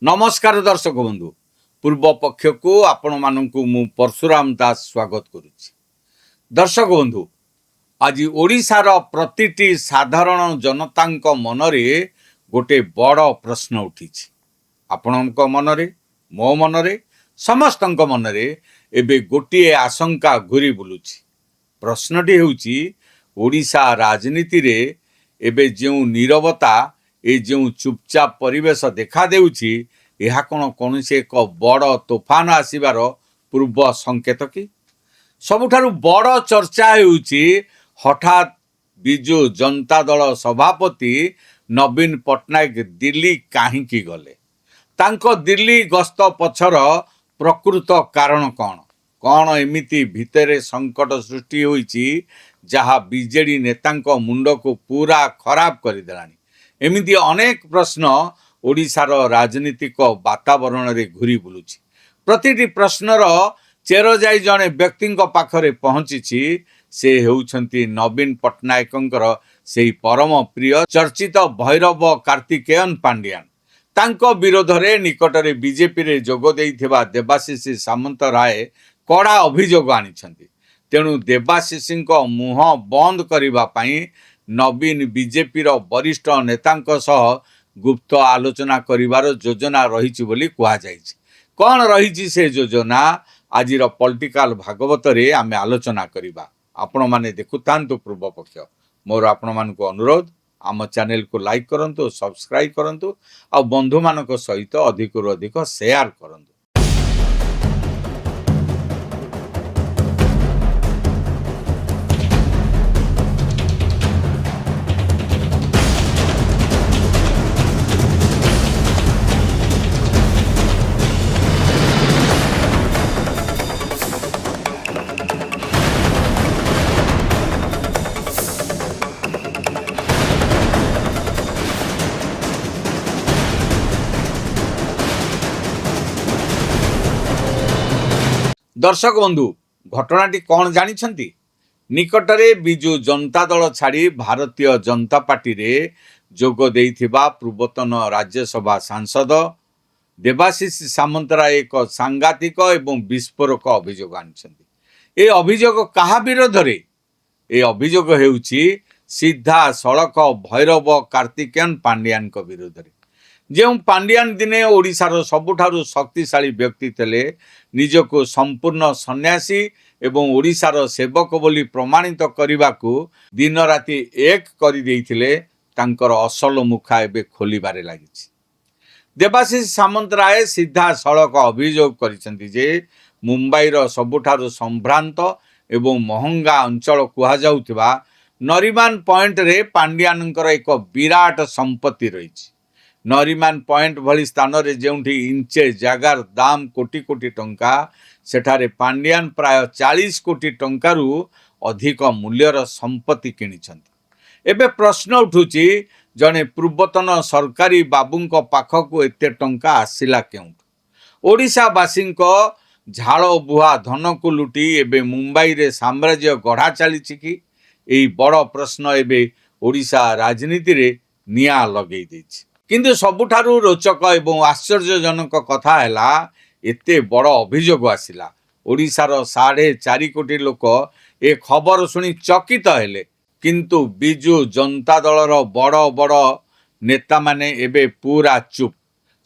नमस्कार दर्शक बंधु पूर्व पक्ष को आपण मानू मु परशुराम दास स्वागत करुच्ची। दर्शक बंधु आज ओडिशार प्रतिटी साधारण जनता मनरे गोटे बड़ प्रश्न उठी। आपण मनरे मो मनरे समस्त मनरे एबे गोटे आशंका घूरी बुलुची। प्रश्नटी होउची ओडिशा राजनीति रे एबे जो नीरवता ए जो चुपचाप परिवेश देखा देउची यह कौन से एक बड़ तोफान आसबार पूर्व संकेत कि सबुठारु बड़ चर्चा होउची हठात विजु जनता दल सभापति नवीन पट्टनायक दिल्ली कहीं गले तांको दिल्ली गस्त पछर प्रकृत कारण कौन कौन एमिति भितरे संकट सृष्टि होइची जहा बीजेडी नेतांको मुंड को पूरा खराब कर देलानी। एमिति अनेक प्रश्न ओडिशार राजनीतिक वातावरण रे घूरी बुलुची। प्रतिटी प्रश्नर चेर जाई जने व्यक्ति पाखरे पहुंची से हेउछंती नवीन पट्टनायकंकर सेही परम प्रिय चर्चित भैरव कार्तिकेयन पांड्यान। तांको विरोध रे निकटरे बीजेपी रे जोग देइथिबा देवाशिष सामंतराय कड़ा अभियोग आनिछंती। तेणु देवाशिषी मुह बंद करिबा पई नवीन बीजेपी रो वरिष्ठ नेतांको सह गुप्त आलोचना करिवार योजना रही बोली कहा जाइछि। कौन रही से योजना आजिर पॉलिटिकल भागवत रे आमे आलोचना करिबा। आपण माने देखुतांतु पूर्व पक्ष। मोर आपण मानक अनुरोध आम चैनल को लाइक करंतु, सब्सक्राइब करंतु आ बंधु मानक सहित अधिक रु अधिक शेयर करंतु। दर्शक बंधु घटनाटी कौन जानी निकटरे बिजु जनता दल छाड़ी भारतीय जनता पार्टी रे जोग देइथिबा पूर्वतन राज्यसभा सांसद देवाशिष सामंतराय एक सांघातिक एवं विस्फोरक अभियोग आनिछंती। ए अभियोग कहा विरोध रे? ए अभियोग हेउची सीधा सड़क भैरव कार्तिकेयन पांड्यान को विरोध रे। जो पांड्यान दिने ओडिशार सबुठारु शक्तिशाली व्यक्ति थे निजको संपूर्ण सन्यासी एवं ओडिशार सेवक बोली प्रमाणित करने को दिन राति एक कर देइथिले तांकर असल मुखा एबे खोलिबारे लागिछि। देवाशिष सामंतराय सीधा सड़क अभियोग करिसेंति जे मुंबईर सबुठारु संभ्रांत एवं महंगा अंचल कुहा जाउथिबा नरीमान पॉइंट रे पांड्यानंकर एक विराट संपत्ति रहिछि। नरीमान पॉइंट भली स्थान रे जेउठी इंचे जगार दाम कोटी कोटी टंका सेठारे पांड्यान प्राय 40 कोटी टंकारु अधिक मूल्यर संपत्ति किनिछंती। एबे प्रश्न उठुची जने पूर्वतन सरकारी बाबूंको पाखकु एते टंका आसिला केउठु? ओडिशावासींको झाड़ बुहा धन को लुटी एबे मुंबई रे साम्राज्य गढ़ा चलीछि कि? एई बड़ प्रश्न एबे ओडिशा राजनीति रे निया लगेई दैछि। किंतु सबुठारु रोचक एवं आश्चर्यजनक कथा हैला एते बड़ अभियोग आसिला। ओडिशार 4.5 कोटी लोक ए खबर सुनी चकित हेले किंतु बिजु जनता दलर बड़ बड़ नेता माने एबे पूरा चुप।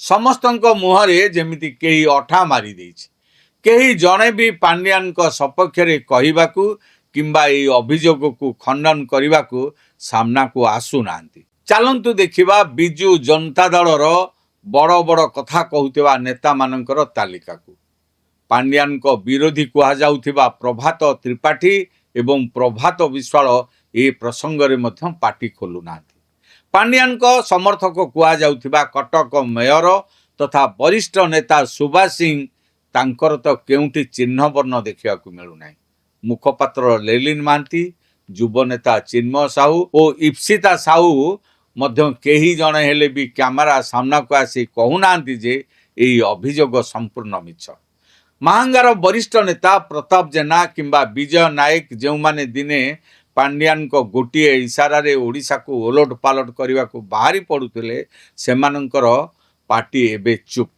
समस्तंको मुहरे जेमिति केही अठा मारी देइछि। केही जणे भी पांड्यान को सपक्ष रे कहिबाकू किंबा ए अभियोग को खंडन करिबाकू सामना को आसु नांती। चलंतु देखिबा बिजु जनता दलर बड़ बड़ कथा कहूथिबा नेता मानकर तालिका को। पांड्यान को विरोधी कुहा जाउथिबा प्रभात त्रिपाठी एवं प्रभात विश्वाल ए प्रसंग रे मध्य पार्टी खोलु नांती। पांड्यान को समर्थक कुहा जाउथिबा कटक मेयर तथा वरिष्ठ नेता सुभाष सिंह तांकर तो केउंटी चिन्ह वर्ण देखिया को मिलु नाही। मुखपात्र लेलिन मांती, युव नेता चिन्मय साहू और इप्सिता साहू मध्य केही जणे हेले भी कैमरा सामना को आसी कहूनांती जे एई अभियोग संपूर्ण मिछ। महांगार वरिष्ठ नेता प्रताप जेना किंबा विजय नायक जो माने दिने पांड्यान को गोटे इशारा रे ओडिशा को ओलट पालट करने को बाहरी पड़ुले सेमानंकर पार्टी एबे चुप।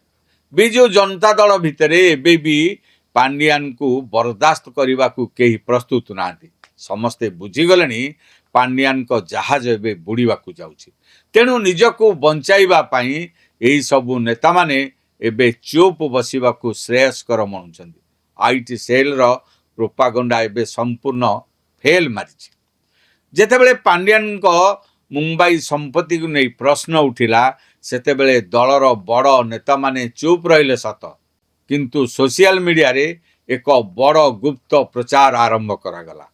विजु जनता दल भितर एबे भी पांड्यान को बर्दाश्त करने को कहीं प्रस्तुत नाहांती। समस्ते बुझीगले पांड्यान को जहाज एबे बुड़ीबा को जाउछि। तेणु निजको बंचाइबा पाई एही सबु नेता माने एबे चुप बसिबा को श्रेयस्कर मनुछन्ति। आईटी सेल रो प्रोपागंडा एबे संपूर्ण फेल मारिछि। जेतेबेले पांड्यान को मुंबई संपत्ति को नहीं प्रश्न उठिला सेतेबेले दलर बड़ नेता माने चुप रहिले सत, किंतु सोशल मीडिया रे एक बड़ गुप्त प्रचार आरंभ करागला।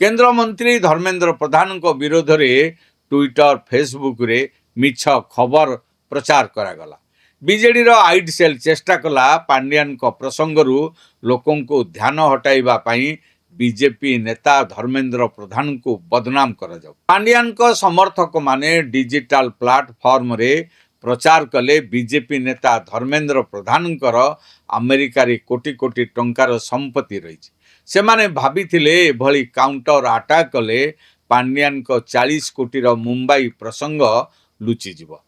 केंद्र मंत्री धर्मेंद्र प्रधान को विरोध रे ट्विटर फेसबुक रे मिछ खबर प्रचार करागला। बीजेडी रो आईटी सेल चेष्टा कला पांड्यान को प्रसंगरू लोकों को ध्यान हटाइबा पाई बीजेपी नेता धर्मेंद्र प्रधान को बदनाम करा जाऊ। पांड्यान को समर्थक माने डिजिटल प्लेटफॉर्म रे प्रचार कले बीजेपी नेता धर्मेंद्र प्रधान अमेरिका रे कोटी कोटी टंकार संपत्ति रही। से माने भाबिथिले एभली काउंटर अटैक कले पांड्यान को 40 कोटी रो मुंबई प्रसंग लुचि जीव।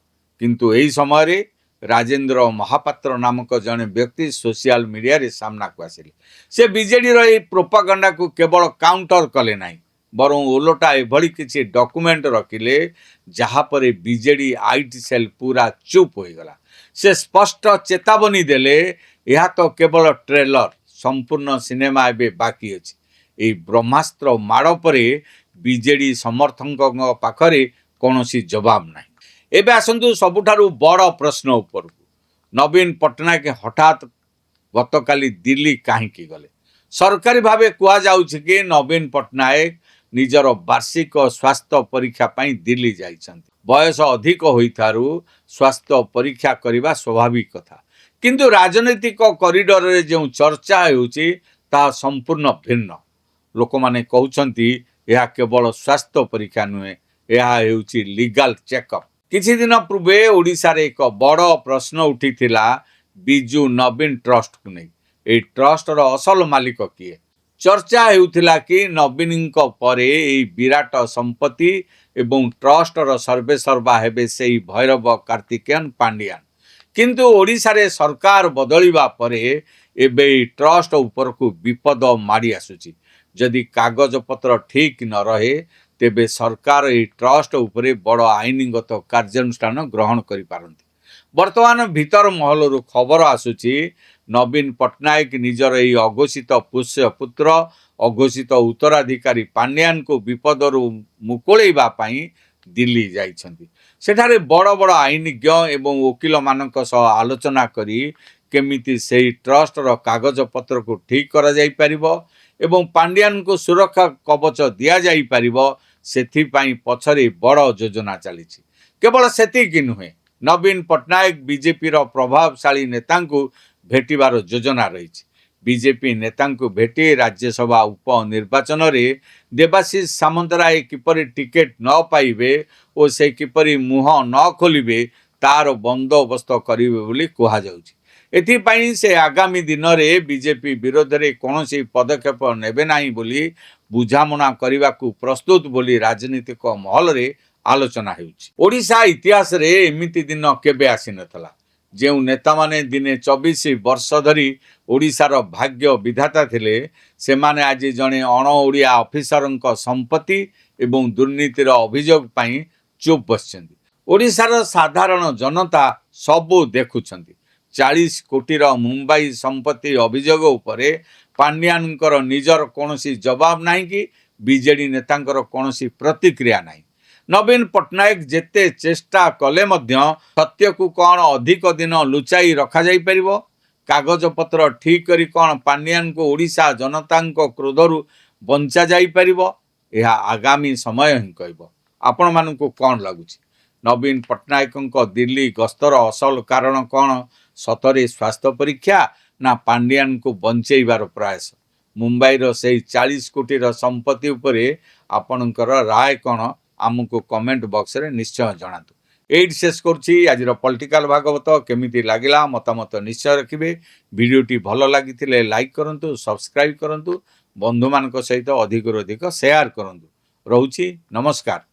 किंतु एही समय रे राजेंद्र महापात्र नामक जने व्यक्ति सोशल मीडिया रे सामना को आसिले। से बीजेडी रो ए प्रोपागंडा को केवल काउंटर कले नाही, बरं ओलोटा एभली किछि डॉक्यूमेंट रखिले जहाँ पर बीजेडी आईटी सेल पूरा चुप हो गला। से स्पष्ट चेतावनी देले यह तो केवल ट्रेलर, संपूर्ण सिनेमा एबे बाकी अछि। ए ब्रह्मास्त्र माड़ परे बीजेडी समर्थकों पाखरे कौनसी जवाब नाही। एबे आसंतु सबुठारु बड़ प्रश्न उपर नवीन पट्टनायक हठात गतकाली दिल्ली काहींकी गले। सरकारी भावे कुआ जाउछि कि नवीन पट्टनायक निजर वार्षिक स्वास्थ्य परीक्षा पाई दिल्ली जाइछन्ति। बयस अधिक होइथारु स्वास्थ्य परीक्षा करिबा स्वाभाविक कथा, किंतु राजनैतिक कॉरिडोर रे जो चर्चा हेउछि ता संपूर्ण भिन्न। लोक माने कहउछन्ति यह केवल स्वास्थ्य परीक्षा नुहे, यह हेउछि लीगल चेकअप। किछि दिन पूर्वे ओडिशा रे एक बड़ प्रश्न उठिथिला बिजू नवीन ट्रस्ट को नहीं। ए ट्रस्ट रो असल मालिक किए? चर्चा हेउथिला कि नवीन को परे ए विराट संपत्ति एवं ट्रस्ट रो सर्वे सर्वा हेबे सेही भैरव कार्तिकेयन पांड्यान। किंतु ओडिशा रे सरकार बदलिबा परे एबे ट्रस्ट ऊपर को विपद माड़ी आसुची। जदि कागज पत्र ठीक न रहे तेबे सरकार ए ट्रस्ट उपरे बड़ आईनगत कार्यानुष्ठान ग्रहण करि पारंती। वर्तमान भीतर महलरू खबर आसुची नवीन पट्टनायक निजर ए अघोषित पुष्य पुत्र अघोषित उत्तराधिकारी पांड्यान को विपदरू मुकुळेबा पाई दिल्ली जाइछन्ति। सेठारे बड़ बड़ आईनज्ञ एवं वकील मानक सह आलोचना करी केमिति सेही ट्रस्ट रो कागज पत्र को ठीक करा जाई परिबो एवं पांड्यान को सुरक्षा कवच दिया जाई परिबो, सेथि पाई पछरे बड़ योजना चलीछि। केवल सेतिक नुहे, नवीन पट्टनायक बीजेपी रो प्रभावशाली नेता को भेटिबार योजना रही। बीजेपी नेता को भेटी राज्यसभा उपनिर्वाचन रे देवाशीष सामंतराय किपरि टिकेट न पाइबे और से किपरि मुह न खोलिबे तार बंदोबस्त करिवे बोली कहा जाउछि। एथिपाई से आगामी दिन में बीजेपी विरोध में कौन पदक्षेप नेबे नाही बोली बुझामणा करने को प्रस्तुत बोली राजनीतिक महल रे आलोचना हेउछि। ओडिशा इतिहास रे एमिति दिन केबे आसी नथला जेउ नेता माने दिने 24 वर्ष धरी ओडिशार भाग्य विधाता थिले, से माने आज जने अण ओडिया ऑफिसरक संपत्ति एवं दुर्नीतिर अभियोग पाई चुप बसछन्ति। ओडिशार साधारण जनता सबु देखुछन्ति। 40 कोटीर मुंबई संपत्ति अभियोग उपरे पांड्यानकर निजर कौनसी जवाब नाही कि बीजेडी नेतांकर कौनसी प्रतिक्रिया नाही। नवीन पट्टनायक जेते चेष्टा कले मध्य सत्य को कौन अधिक दिन लुचाई रखा जाई परिबो? कागज पत्र ठीक करी कौन पांड्यान को ओडिशा जनतांको क्रोधरु बंचा जाई परिबो? यह आगामी समय ही कहबो। आपण मानकु कौन लगुछि? नवीन पट्टनायक दिल्ली गस्तर असल कारण कौन? सतरे स्वास्थ्य परीक्षा ना पांड्यान को बंचेबार प्रयास? मुंबई रो से 40 कोटीर संपत्ति उपरे आपणकर राय कौन? आमको कमेंट बॉक्स रे निश्चय जणातु। एट शेष करुछि आज पॉलिटिकल भागवत केमिति लागिला मतामत निश्चय रखिबे। वीडियोटी भल लागिथिले लाइक करंतु, सब्सक्राइब करंतु, बंधु मानक सहित अधिक अधिक शेयर करंतु। रहुछि नमस्कार।